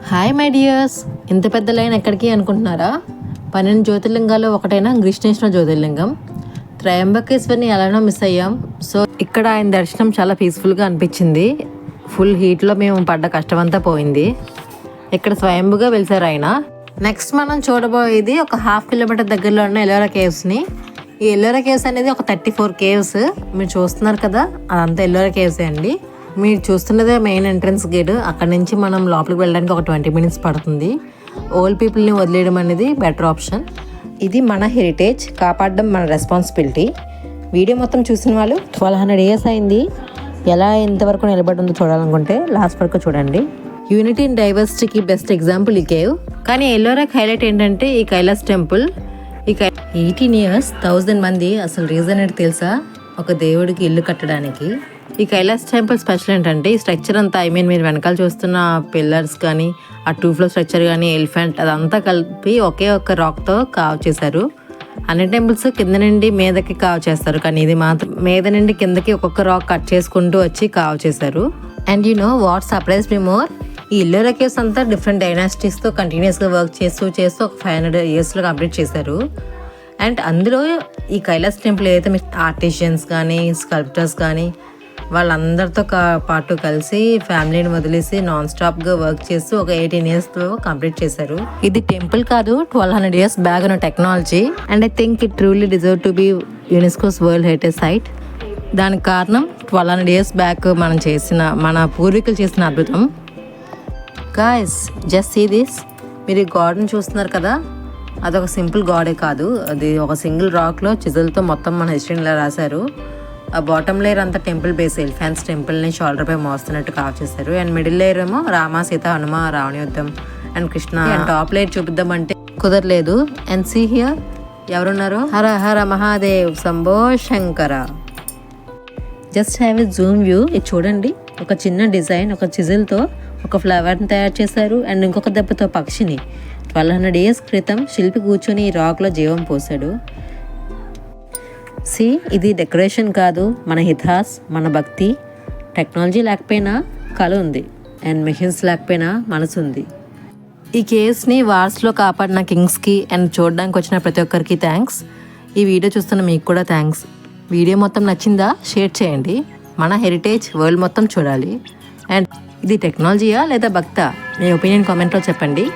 Hi my dears, ఇంత పెద్ద line ఎక్కడికి అనుకుంటున్నారా? 12 జ్యోతిర్లింగాల్లో ఒకటైన కృష్ణేశ్వర జ్యోతిర్లింగం త్రయంబకేశ్వరిని ఎలానో మిస్ అయ్యాం. సో ఇక్కడ ఆయన దర్శనం చాలా పీస్ఫుల్గా అనిపించింది. ఫుల్ హీట్లో మేము పడ్డ కష్టమంతా పోయింది. ఇక్కడ స్వయంభుగా వెలిసారు ఆయన. నెక్స్ట్ మనం చూడబోయేది ఒక 1/2 కిలోమీటర్ దగ్గరలో ఉన్న ఎల్లోరా కేవ్స్ని. ఈ ఎల్లోరా కేవ్స్ అనేది ఒక 34 కేవ్స్. మీరు చూస్తున్నారు కదా, అదంతా ఎల్లోరా కేవ్సే అండి. మీరు చూస్తున్నదే మెయిన్ ఎంట్రన్స్ గేట్. అక్కడ నుంచి మనం లోపలికి వెళ్ళడానికి ఒక 20 మినిట్స్ పడుతుంది. ఓల్డ్ పీపుల్ని వదిలేయడం అనేది బెటర్ ఆప్షన్. ఇది మన హెరిటేజ్, కాపాడడం మన రెస్పాన్సిబిలిటీ. వీడియో మొత్తం చూసిన వాళ్ళు 1200 ఇయర్స్ అయింది. ఎలా ఎంతవరకు నిలబడి ఉందో చూడాలనుకుంటే లాస్ట్ వరకు చూడండి. యూనిటీ ఇన్ డైవర్సిటీకి బెస్ట్ ఎగ్జాంపుల్ ఈ కేవ్. కానీ ఎల్లోరాకి హైలైట్ ఏంటంటే ఈ కైలాస్ టెంపుల్. ఈ 18 ఇయర్స్ 1000 మంది. అసలు రీజన్ ఏంటి తెలుసా? ఒక దేవుడికి ఇల్లు కట్టడానికి. ఈ కైలాస్ టెంపుల్ స్పెషల్ ఏంటంటే ఈ స్ట్రక్చర్ అంతా, మీరు వెనకాల చూస్తున్న పిల్లర్స్ కానీ, ఆ 2 ఫ్లోర్ స్ట్రక్చర్ కానీ, ఎలిఫెంట్ అదంతా కలిపి ఒకే ఒక్క రాక్తో కావ్ చేశారు. అన్ని టెంపుల్స్ కింద నుండి మీదకి కావ్ చేస్తారు, కానీ ఇది మాత్రం మీద నుండి కిందకి ఒక్కొక్క రాక్ కట్ చేసుకుంటూ వచ్చి కావ్ చేశారు. And you know what surprise me more? ఈ ఎల్లోరా కేవ్స్ అంతా డిఫరెంట్ డైనాసిటీస్తో కంటిన్యూస్గా వర్క్ చేస్తూ ఒక 500 ఇయర్స్లో కంప్లీట్ చేశారు. అండ్ అందులో ఈ కైలాస్ టెంపుల్ ఏదైతే మీకు ఆర్టిషియన్స్ కానీ, స్కల్ప్టర్స్ కానీ వాళ్ళందరితో పాటు కలిసి ఫ్యామిలీని వదిలేసి నాన్ స్టాప్గా వర్క్ చేస్తూ ఒక 18 ఇయర్స్లో కంప్లీట్ చేశారు. ఇది టెంపుల్ కాదు, 1200 ఇయర్స్ బ్యాక్ ఉన్న technology. And I think it truly deserve to be UNESCO's world heritage site. దానికి కారణం 1200 ఇయర్స్ బ్యాక్ మన పూర్వీకులు చేసిన అద్భుతం. Guys, just see this. మీరు ఈ గాడ్ని చూస్తున్నారు కదా, అదొక సింపుల్ గాడే కాదు. అది ఒక సింగిల్ రాక్లో చిజల్తో మొత్తం మన హిస్టరీని ఇలా రాశారు. ఆ బాటమ్ లేయర్ అంతా టెంపుల్ బేస్ ఎలిఫెంట్స్ టెంపుల్ని షోల్డర్ పై మోస్తున్నట్టు కావ్ చేశారు. అండ్ మిడిల్ లేయర్ ఏమో రామ, సీత, హనుమ, రావణ యుద్ధం and Krishna. And top layer చూపిద్దామంటే కుదరలేదు. అండ్ సీ హియర్ ఎవరున్నారు? Hara Hara Mahadev, Shambho Shankara. Just have a zoom view. ఇది చూడండి, ఒక చిన్న డిజైన్ ఒక చిజిల్తో ఒక ఫ్లవర్ని తయారు చేశారు. అండ్ ఇంకొక దెబ్బతో పక్షిని. 1200 ఇయర్స్ క్రితం శిల్పి కూర్చొని ఈ రాక్లో జీవం పోసాడు. సి, ఇది డెకరేషన్ కాదు, మన ఇతిహాస్, మన భక్తి. టెక్నాలజీ లేకపోయినా కళ ఉంది, అండ్ మెషిన్స్ లేకపోయినా మనసు ఉంది. ఈ కేవ్స్ని వార్స్లో కాపాడిన కింగ్స్కి అండ్ చూడడానికి వచ్చిన ప్రతి ఒక్కరికి థ్యాంక్స్. ఈ వీడియో చూస్తున్న మీకు కూడా థ్యాంక్స్. వీడియో మొత్తం నచ్చిందా? షేర్ చేయండి. మన హెరిటేజ్ వరల్డ్ మొత్తం చూడాలి. అండ్ ఇది టెక్నాలజీయా లేదా భక్తా? మీ ఒపీనియన్ కామెంట్లో చెప్పండి.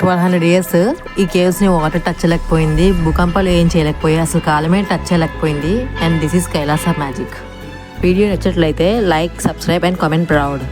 1200 ఇయర్స్ ఈ కేవ్స్ని వాటర్ టచ్ చేయలేకపోయింది, భూకంపాలు ఏం చేయలేకపోయాయి, అసలు కాలమే టచ్ చేయలేకపోయింది. And this is Kailasa magic. Video నచ్చినట్లయితే like, subscribe and comment proud.